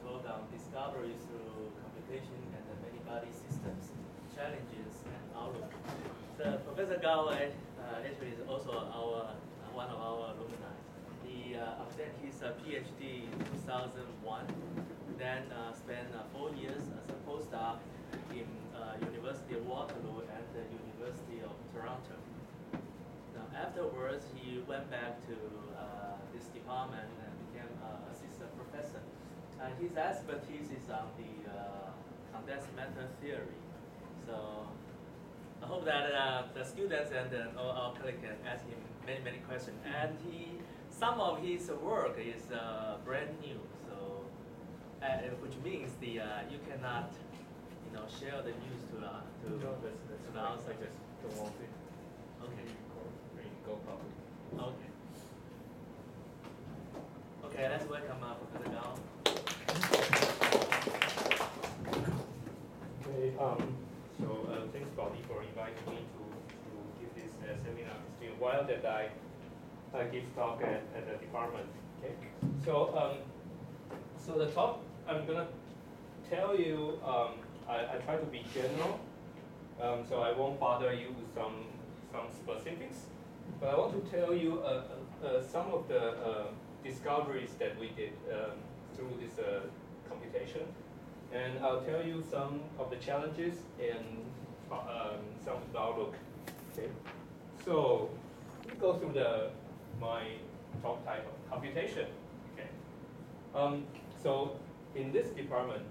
talk on discovery through computation and the Manybody systems, challenges and outlook. So Professor Gao actually is also one of our alumni. He obtained his PhD in 2001, then spent 4 years as a postdoc in University of Waterloo and the University of Toronto. Now, afterwards, he went back to this department and became assistant professor. His expertise is on the condensed matter theory. So I hope that the students and all our colleagues can ask him many questions. And some of his work is brand new, so which means you cannot share the news to the outside. Just don't want it. Okay. Go public. Okay. Okay, let's welcome Professor Gao. Okay. So thanks, Bobby, for inviting me to give this seminar. It's been a while that I give talk at the department. Okay. So so the talk I'm gonna tell you. I try to be general, so I won't bother you with some specifics. But I want to tell you some of the discoveries that we did through this computation, and I'll tell you some of the challenges and some of the outlook. Okay. So let me go through my talk title, computation. Okay. So in this department,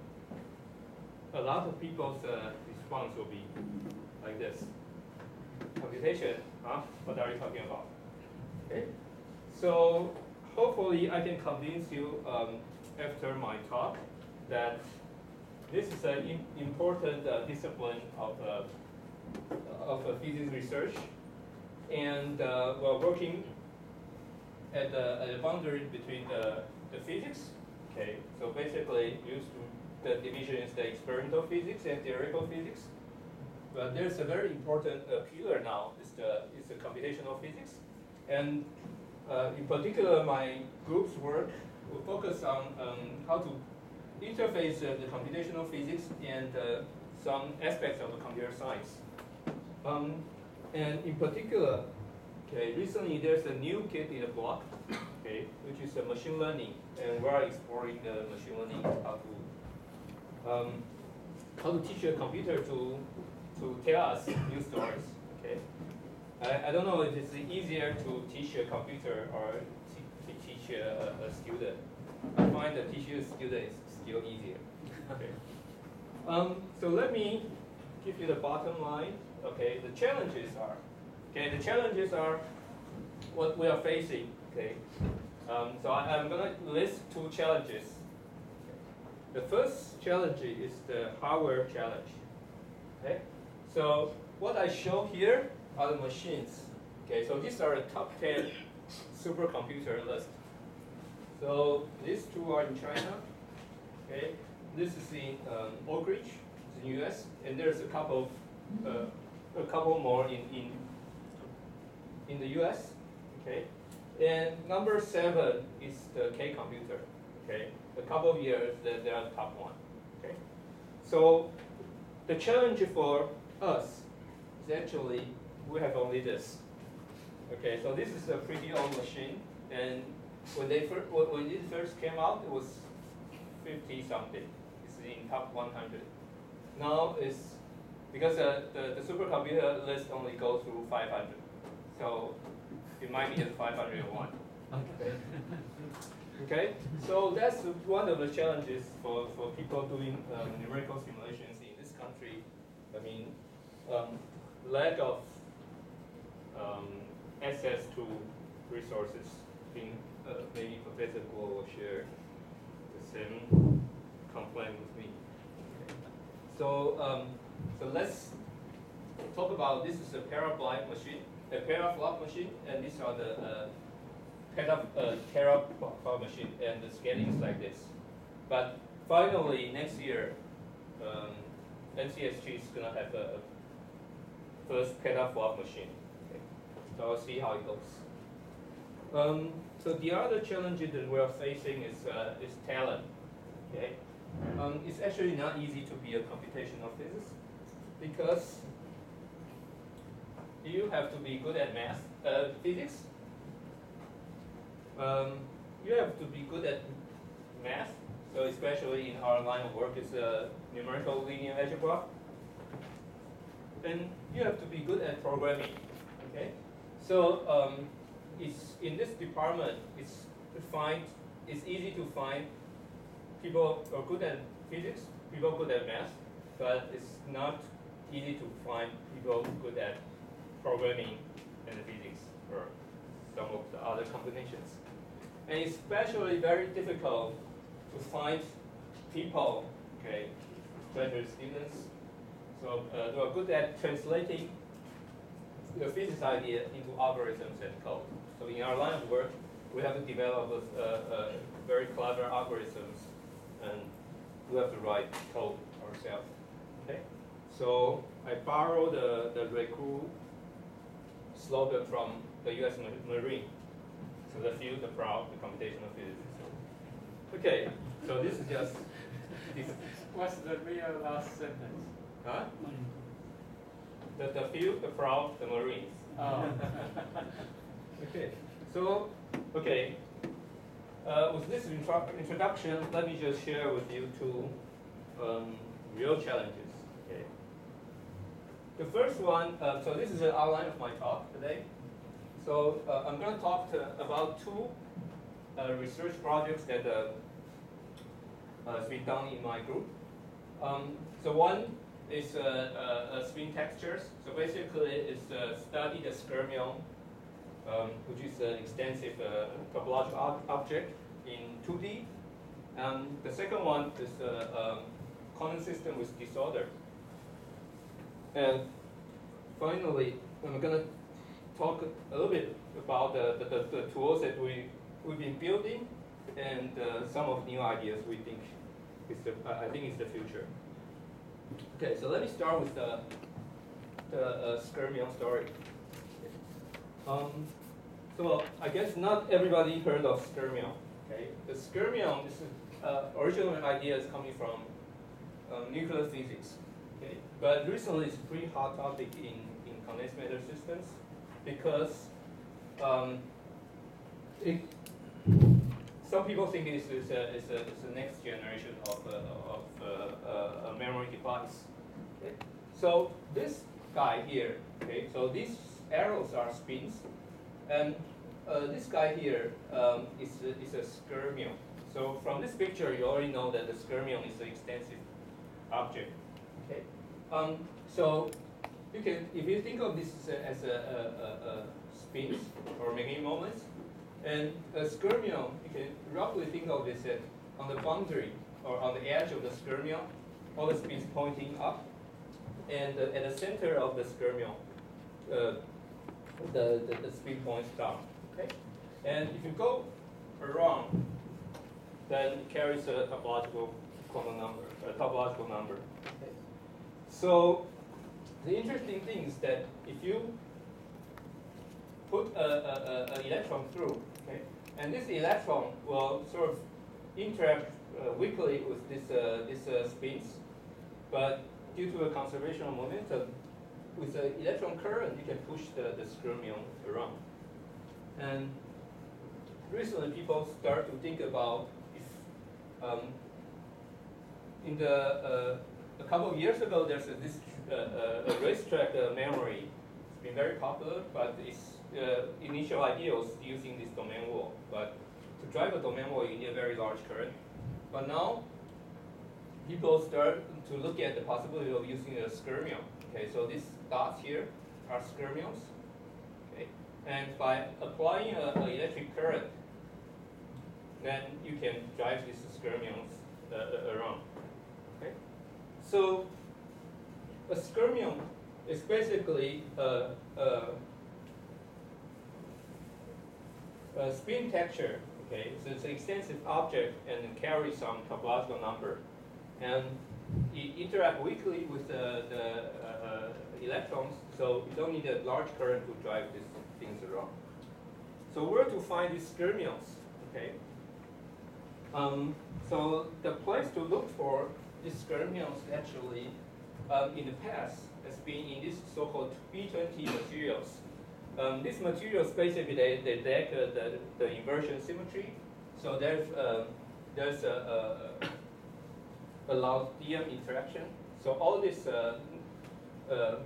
a lot of people's response will be like this. Computation, huh? What are you talking about? Okay. So hopefully I can convince you after my talk that this is an important discipline of physics research, and we're working at the boundary between the physics. Okay. So basically, the division is the experimental physics and theoretical physics. But there's a very important pillar now. It's the computational physics, and in particular, my group's work will focus on how to interface the computational physics and some aspects of the computer science. And in particular, okay, recently there's a new kid in the block, okay, which is machine learning, and we're exploring the machine learning how to teach a computer to tell us new stories. Okay, I don't know if it's easier to teach a computer or to teach a student. I find that teaching a student is still easier. Okay. So let me give you the bottom line. Okay, the challenges are what we are facing. Okay, so I'm gonna list 2 challenges. The first challenge is the hardware challenge. Okay, so what I show here are the machines. Okay, so these are the top 10 supercomputer list. So these 2 are in China. Okay, this is in Oak Ridge, it's in US, and there's a couple more in the US. Okay, and number 7 is the K computer. Okay, a couple of years they are the top 1. Okay, so the challenge for us is actually we have only this. Okay, so this is a pretty old machine, and when it first came out, it was 50 something. It's in top 100. Now it's because the supercomputer list only goes through 500, so it might be at 501. Okay. Okay, so that's one of the challenges for people doing numerical simulations in this country. I mean, lack of access to resources. I think maybe Professor Guo will share the same complaint with me. Okay. So let's talk about, this is a teraflop machine, and these are the teraflop machine, and the scaling is like this. But finally, next year, NCSG is going to have a first petaflop machine. Okay. So I'll see how it goes. So the other challenge that we are facing is talent. Okay, it's actually not easy to be a computational physicist because you have to be good at math, physics. You have to be good at math. So especially in our line of work, it's numerical linear algebra. And you have to be good at programming. Okay, so it's in this department. It's easy to find people who are good at physics, people good at math, but it's not easy to find people good at programming and physics or some of the other combinations. And it's especially very difficult to find people, okay, graduate students, so who are good at translating the physics idea into algorithms and code. So in our line of work, we have to develop very clever algorithms, and we have to write code ourselves. Okay, so I borrowed the recruit slogan from the U.S. Marine. So the field, the proud, the computational physics. Okay, so this is just this. What's the real last sentence? Huh? The field, the proud, the Marines. Oh. Okay, so okay. With this introduction, let me just share with you two real challenges. Okay. The first one, so this is an outline of my talk today. So I'm going to talk about two research projects that has been done in my group. So one is spin textures. So basically, it's study the skyrmion, which is an extensive topological object in 2D. And the second one is quantum system with disorder. And finally, I'm going to talk a little bit about the tools that we've been building and some of new ideas we think I think is the future. Okay, so let me start with the skyrmion story. So I guess not everybody heard of skyrmion. Okay, the skyrmion, this original idea is coming from nuclear physics. Okay, but recently it's a pretty hot topic in condensed matter systems because some people think it's a next generation of a memory device. Okay? So this guy here, okay, so these arrows are spins, and this guy here is a skyrmion. So from this picture, you already know that the skyrmion is an extensive object. Okay, so you can, if you think of this as a spins or Menger moments, and a skyrmion, you can roughly think of this on the boundary or on the edge of the skyrmion, all the spins pointing up, and at the center of the skyrmion, the spin points down. Okay, and if you go around, then it carries a topological quantum number, a topological number. Okay. So the interesting thing is that if you put an electron through, okay, and this electron will sort of interact weakly with this spins, but due to a conservation of momentum, with the electron current, you can push the skyrmion around. And recently, people start to think about if in a couple of years ago, there's this racetrack memory. It's been very popular, but its initial idea was using this domain wall. But to drive a domain wall, you need a very large current. But now, people start to look at the possibility of using a skyrmion. Okay, so these dots here are skyrmions. Okay, and by applying an electric current, then you can drive these skyrmions around. Okay, so a skyrmion is basically a spin texture. Okay, so it's an extensive object and it carries some topological number, and it interacts weakly with the electrons, so you don't need a large current to drive these things around. So where to find these skyrmions? Okay, So the place to look for these skyrmions actually in the past has been in these so-called B20 materials. These materials basically they lack the inversion symmetry, so there's a lot of DM interaction. So all this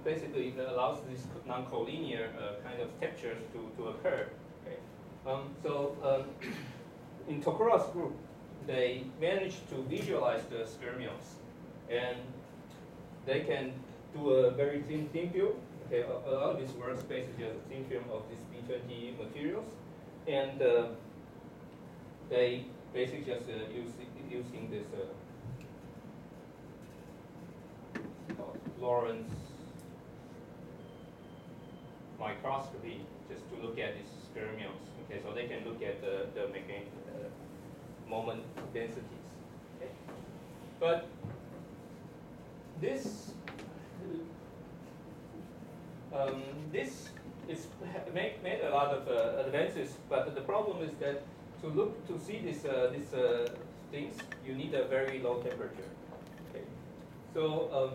basically allows these non-collinear kind of textures to occur. Okay. In Tokura's group, they managed to visualize the skyrmions, and they can do a very thin film. Okay, a lot of this works basically as a thin film of these B20 materials, and they basically just using this Lorentz microscopy just to look at these skyrmions. Okay, so they can look at the mechanical moment densities. Okay, but this is made a lot of advances, but the problem is that to see these things, you need a very low temperature. Okay, so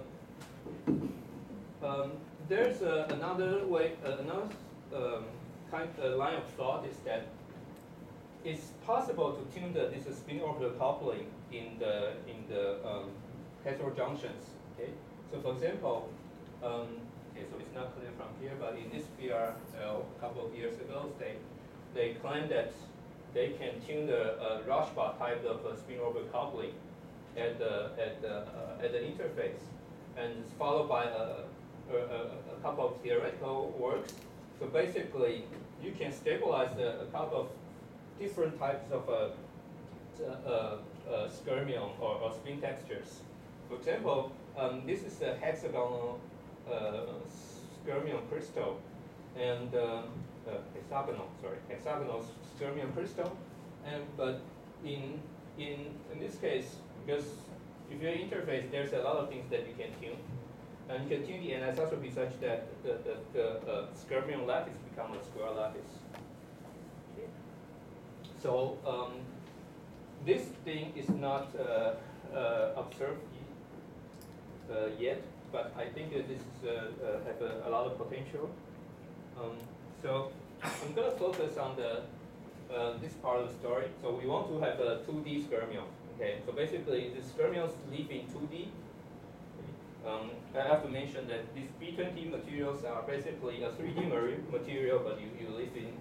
there's another way, another line of thought is that it's possible to tune this spin orbital coupling in the heterojunctions. Okay, so for example, okay, so it's not clear from here, but in this PR a couple of years ago, they claimed that they can tune the Rashba type of spin orbital coupling at the interface, and it's followed by a couple of theoretical works. So basically, you can stabilize a couple of different types of skyrmion or spin textures. For example, this is a hexagonal skyrmion crystal, and hexagonal skyrmion crystal, but in this case, because if your interface, there's a lot of things that you can tune, and you can tune the anisotropy such that the skyrmion lattice becomes a square lattice. Okay. So this thing is not observed yet, but I think that this has a lot of potential. So I'm going to focus on this part of the story. So we want to have a 2D skyrmion. Okay, so basically the skyrmions live in 2D. I have to mention that these B20 materials are basically a 3D material, but you live in,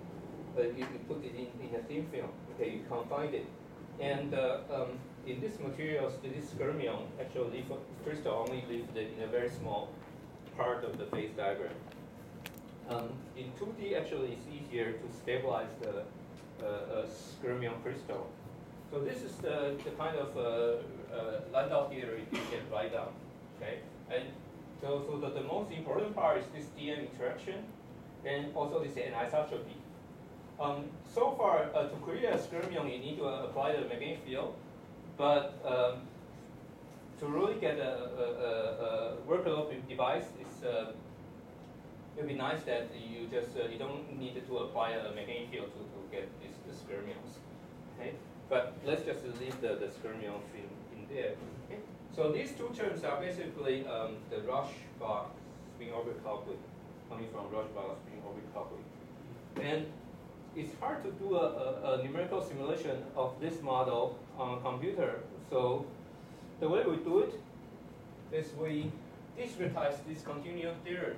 you put it in a thin film. Okay, you can't find it. And in these materials, this skyrmion actually crystal only lives in a very small part of the phase diagram. In 2D, actually, it's easier to stabilize the skyrmion crystal. So this is the kind of Landau theory you can write down. Okay, and so the most important part is this DM interaction, and also this anisotropy. So far, to create a skyrmion, you need to apply the magnetic field, but to really get a workable device, it would be nice that you just you don't need to apply a magnetic field to get these skyrmions. Okay, but let's just leave the skyrmions in there. Okay? So these two terms are basically the Rashba spin orbit coupling, coming from Rashba spin orbit coupling, and it's hard to do a numerical simulation of this model on a computer. So the way we do it is we discretize this continuum theorem,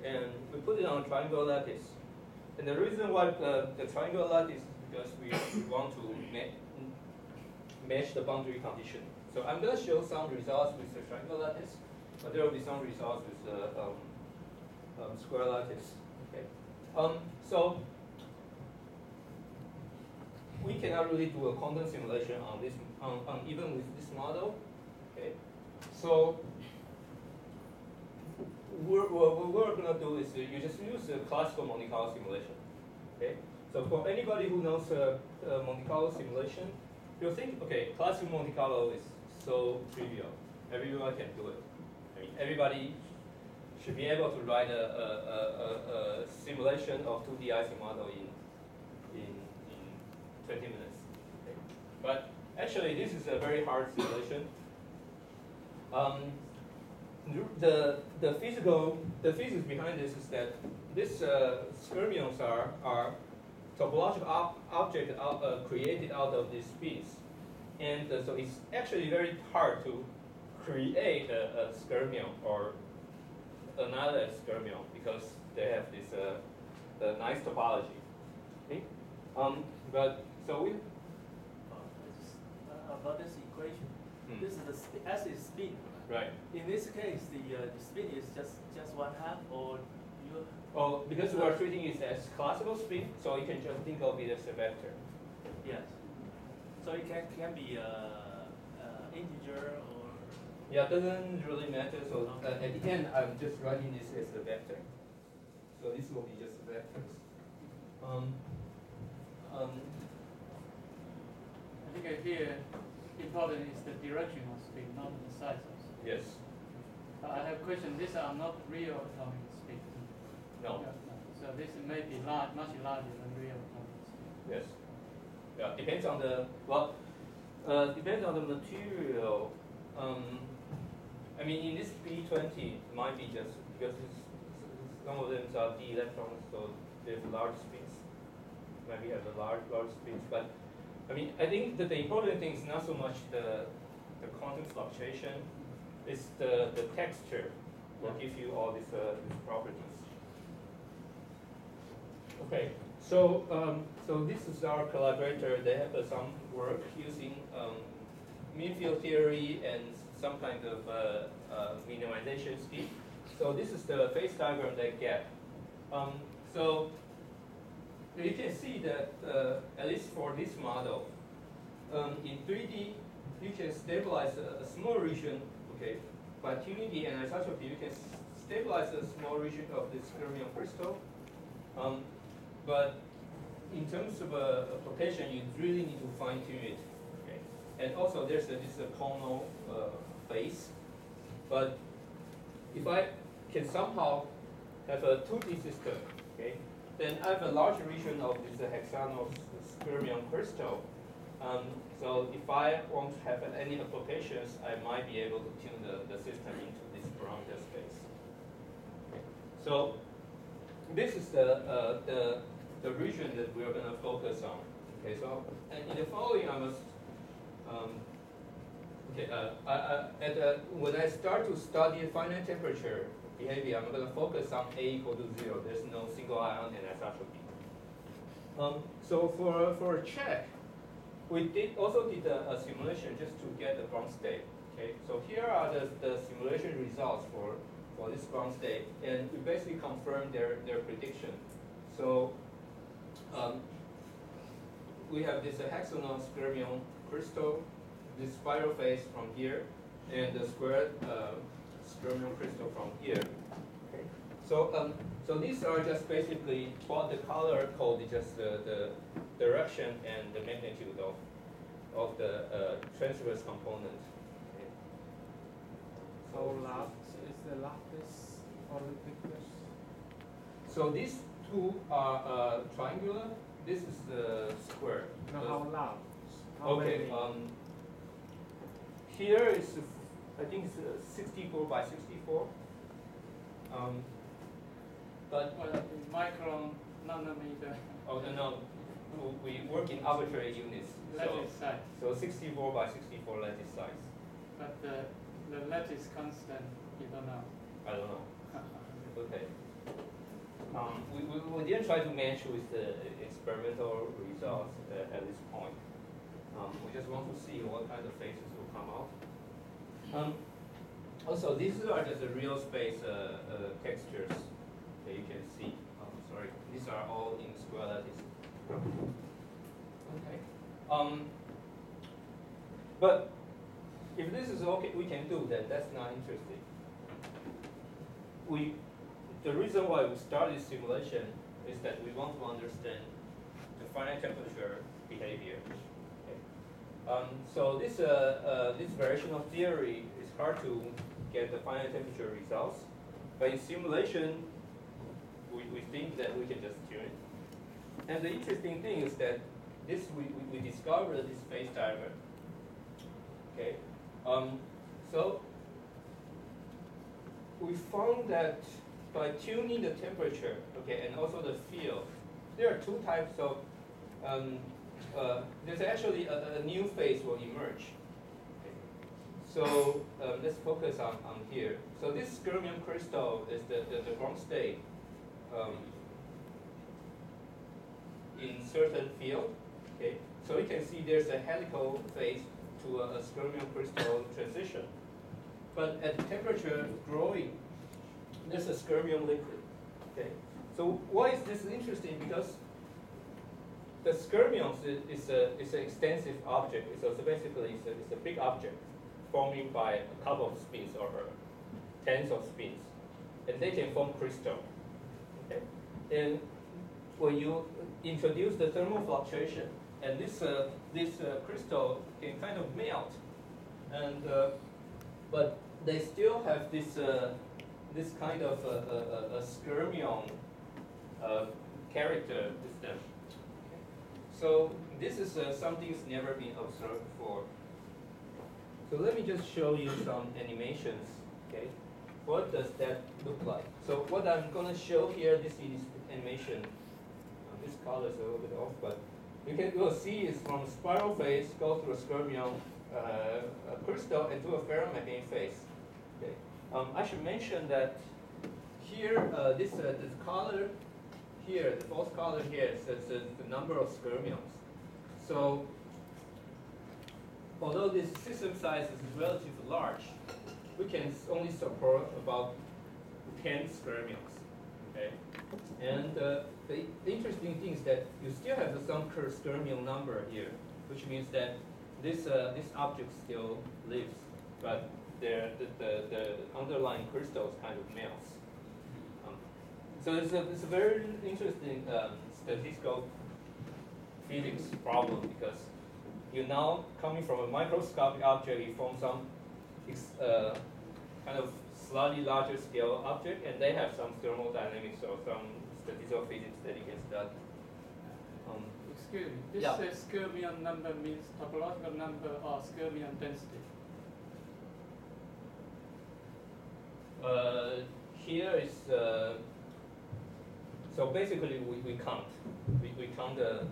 and we put it on a triangle lattice. And the reason why the triangle lattice is because we want to match the boundary condition. So I'm going to show some results with the triangle lattice, but there will be some results with the square lattice. Okay. So we cannot really do a quantum simulation on this, even with this model. Okay. So what we're going to do is you just use a classical Monte Carlo simulation. Okay. So for anybody who knows Monte Carlo simulation, you'll think, okay, classical Monte Carlo is so trivial. Everyone can do it. I mean, everybody should be able to write a simulation of 2D IC model in 20 minutes. Okay. But actually, this is a very hard simulation. The physics behind this is that these fermions are topological objects created out of these spins, and so it's actually very hard to create a fermion or another fermion because they have this nice topology. Okay, but so we about this equation. This is the S is spin. right. In this case, the spin is just one half, or you. Oh, because we are treating it as classical spin, so you can just think of it as a vector. Yes. So it can be integer or. Yeah, it doesn't really matter. So at the end, I'm just writing this as a vector. So this will be just vectors. I think here important is the direction of spin, not the size of spin. Yes. I have a question. These are not real atomic spin. No. Yeah, no. So this may be much larger than real atomic spin. Yes. Yeah. Depends on the depends on the material. I mean, in this B20, it might be just because some of them are d electrons, so there's large spins. Maybe have a large spins, but I mean, I think that the important thing is not so much the quantum fluctuation, it's the texture will give you all these properties. Okay, so so this is our collaborator. They have some work using mean field theory and some kind of minimization scheme. So this is the phase diagram they get. So you can see that at least for this model, in 3D, you can stabilize a small region, okay, by tuning the anisotropy. You can stabilize a small region of this fermion crystal. But in terms of application, you really need to fine tune it, okay. And also there's this conal phase. But if I can somehow have a 2D system, okay, then I have a large region of this hexagonal fermion crystal. So if I want to have any applications, I might be able to tune the system into this parameter space. Okay. So this is the region that we are going to focus on. Okay. So in the following, I must when I start to study finite temperature behavior, I'm going to focus on A equal to 0. There's no single ion anisotropy. So for a check, we also did a simulation just to get the ground state. Okay, so here are the simulation results for this ground state, and we basically confirm their prediction. So we have this hexagonal fermion crystal, this spiral phase from here, and the squared fermion crystal from here. Okay. So so these are just basically what the color code is just the direction and the magnitude of the transverse component. Okay. So is the lattice or the thickness? So these two are triangular. This is the square. No, how large? How Okay. many? Here is I think it's 64 by 64. But Well, micron, nanometer, oh no, we work in arbitrary units. lattice size. So 64 by 64 lattice size. But the lattice constant, you don't know. I don't know. Okay. We didn't try to match with the experimental results at this point. We just want to see what kind of phases will come out. Also, these are just the real space textures that you can see. Sorry, these are all in square lattice. Okay. But if this is okay, we can do that. That's not interesting. The reason why we start this simulation is that we want to understand the finite temperature behavior. Okay. So this variation of theory is hard to get the finite temperature results, but in simulation, we think that we can just tune it. And the interesting thing is that we discovered this phase diagram Okay, so we found that by tuning the temperature, okay, and also the field, there are two types of. There's actually a new phase will emerge. Okay. So let's focus on here. So this skermium crystal is the ground state in certain field. Okay. So you can see there's a helical phase to a skermium crystal transition. But at the temperature growing, there's a skermium liquid. Okay. So why is this interesting? Because the skermium is an extensive object. So basically, it's a big object forming by a couple of spins or tens of spins, and they can form crystal. Okay, and when you introduce the thermal fluctuation, and this crystal can kind of melt, and but they still have this this kind of a skermium character with them. So this is something that's never been observed before. So let me just show you some animations. Okay, what does that look like? So what I'm going to show here, this is animation. This color is a little bit off, but you'll see it's from spiral phase go through a skermium crystal into a ferromagnetic phase. Okay, I should mention that here this color. Here, the false color here says the number of skermions. So, although this system size is relatively large, we can only support about 10 skermions. Okay, and the interesting thing is that you still have some skermion number here, which means that this object still lives, but the underlying crystals kind of melts. So it's a very interesting statistical physics problem, because you're now coming from a microscopic object, you form some kind of slightly larger scale object, and they have some thermodynamics or some statistical physics that you can study. Excuse me, this Yeah. skermion number means topological number or skermion density? Here is so basically we count the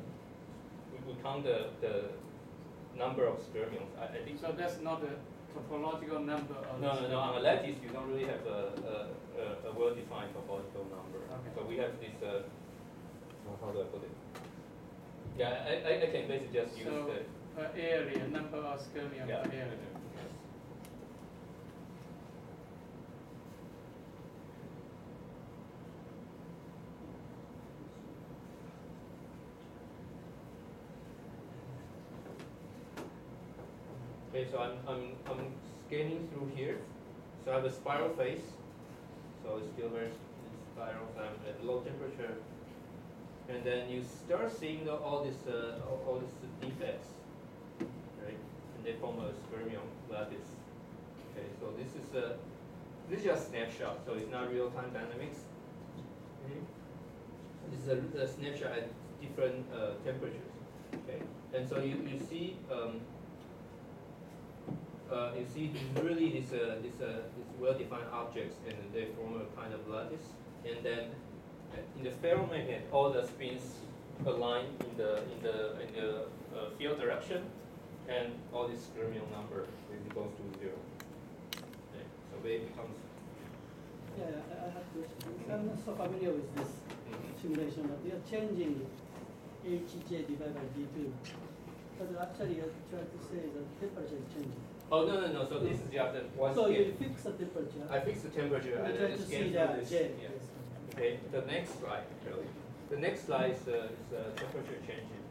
number of skermions. I think So that's not a topological number of no. On a lattice, you don't really have a well-defined topological number. Okay. So we have this. How do I put it? Yeah, I can basically just use So the per area, number of skermion yeah. per area. Okay, so I'm scanning through here. So I have a spiral phase. So it's still very spiral. So I'm at low temperature, and then you start seeing all these defects, right? And they form a skermion lattice. Okay, so this is just a snapshot. So it's not real time dynamics. This is a snapshot at different temperatures. Okay, and so you see. You see really these well-defined objects, and they form a kind of lattice. And then in the ferromagnet, all the spins align in the field direction, and all this skermion number goes to 0. Okay. So it becomes. Yeah, I have a question. I'm not so familiar with this simulation, but you're changing Hj divided by d2. But actually, you're trying to say that temperature is changing. Oh no! So this is just one So scale. you fix the temperature. I fix the temperature You and try then to scan see through the this. J. Yeah. Okay. The next slide, actually. The next slide is temperature changing.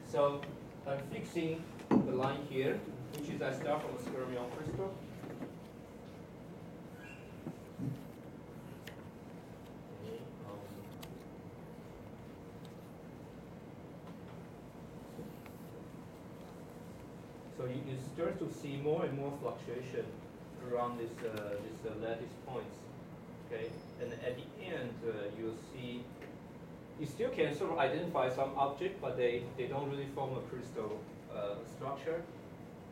So I'm fixing the line here, which is I start from a skermion crystal. So you start to see more and more fluctuation around this lattice points, okay? And at the end, you'll see, you still can sort of identify some object, but they don't really form a crystal structure.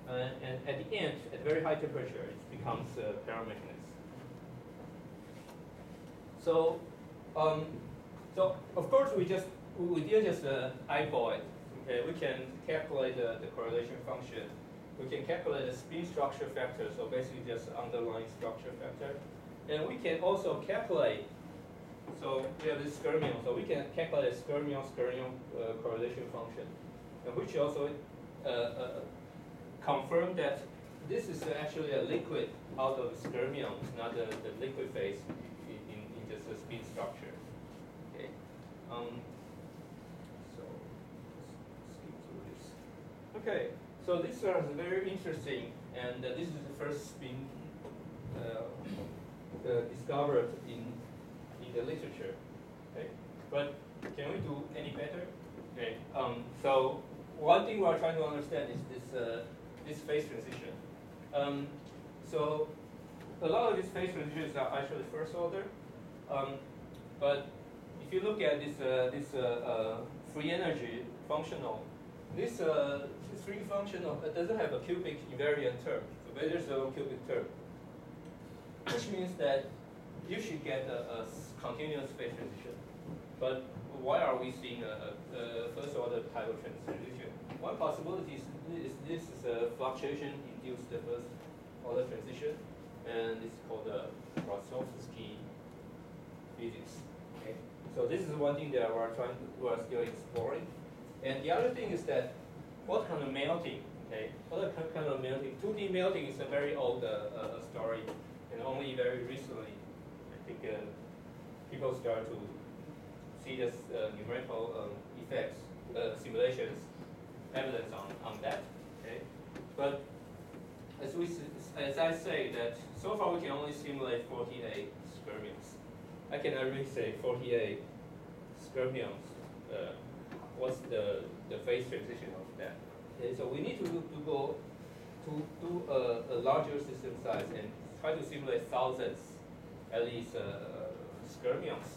And at the end, at very high temperature, it becomes paramagnetic. So, so of course we didn't just eyeball it. Okay, we can calculate the correlation function. We can calculate the spin structure factor. So basically just underlying structure factor, and we can also calculate. So we have this skyrmion. So we can calculate skyrmion correlation function, which also confirm that this is actually a liquid out of skyrmion. It's not the liquid phase in just a spin structure. Okay. So let's skip through this. Okay. So this is very interesting, and this is the first spin discovered in the literature. Okay. But can we do any better? Okay. So one thing we are trying to understand is this phase transition. So a lot of these phase transitions are actually first order, but if you look at this free energy functional, this free functional doesn't have a cubic invariant term. So there's no cubic term, which means that you should get a continuous phase transition. But why are we seeing a first order type of transition? One possibility is this is a fluctuation induced first order transition, and it's called the Brasovsky physics. Okay, so this is one thing that we're still exploring. And the other thing is that what kind of melting? Okay, what kind of melting? 2D melting is a very old story, and only very recently, I think, people start to see this numerical effects, simulations, evidence on that. Okay, but as I say that so far we can only simulate 48 skyrmions. I cannot really say 48 skyrmions. What's the phase transition of that? Okay, so we need to go to do a larger system size and try to simulate thousands, at least, skyrmions.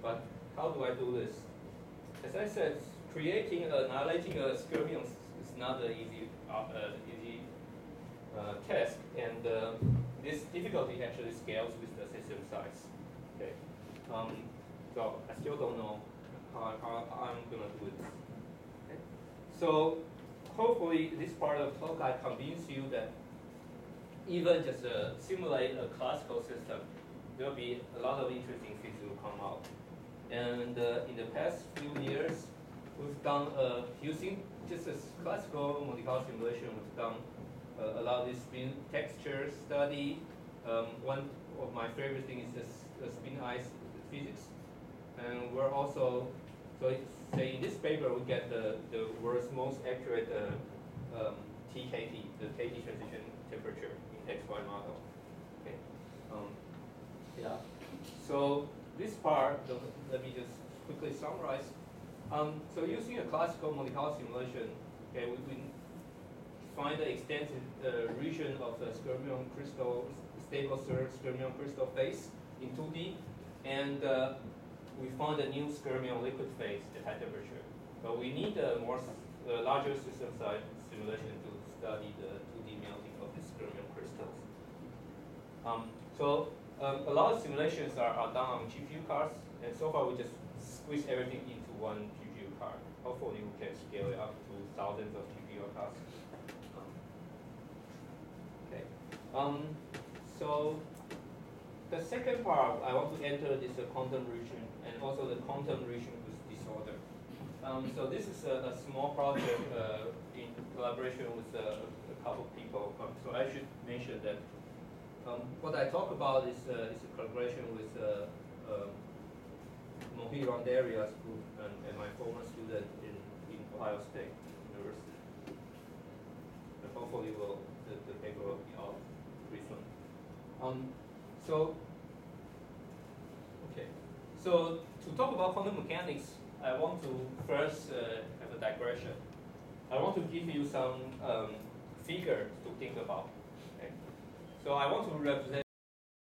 But how do I do this? As I said, annihilating a skyrmion is not an easy task, and this difficulty actually scales with the system size. Okay, so I still don't know how I'm gonna do it. Okay. So hopefully this part of the talk I convince you that even just simulate a classical system, there will be a lot of interesting things will come out. And in the past few years, we've done using just a classical Monte Carlo simulation. We've done a lot of this spin texture study. One of my favorite things is this spin ice physics, and we're also say in this paper we get the world's most accurate TKT, the KT transition temperature in XY model. Okay. Yeah. So this part, let me just quickly summarize. So using a classical Monte Carlo simulation, okay, we find the extensive region of the skyrmion crystal, stable skyrmion crystal phase in 2D, and we found a new skyrmion liquid phase at high temperature. But we need a larger system size simulation to study the 2D melting of the skyrmion crystals. A lot of simulations are done on GPU cards, and so far we just squeeze everything into one GPU card. Hopefully we can scale it up to thousands of GPU cards. Okay. So the second part, I want to enter this quantum region and also the quantum region with disorder. So this is a small project in collaboration with a couple of people. So I should mention that what I talk about is a collaboration with Mohit Randaria's group and my former student in Ohio State University. And hopefully the paper will be out pretty soon. So to talk about quantum mechanics, I want to first have a digression. I want to give you some figures to think about. Okay? So I want to represent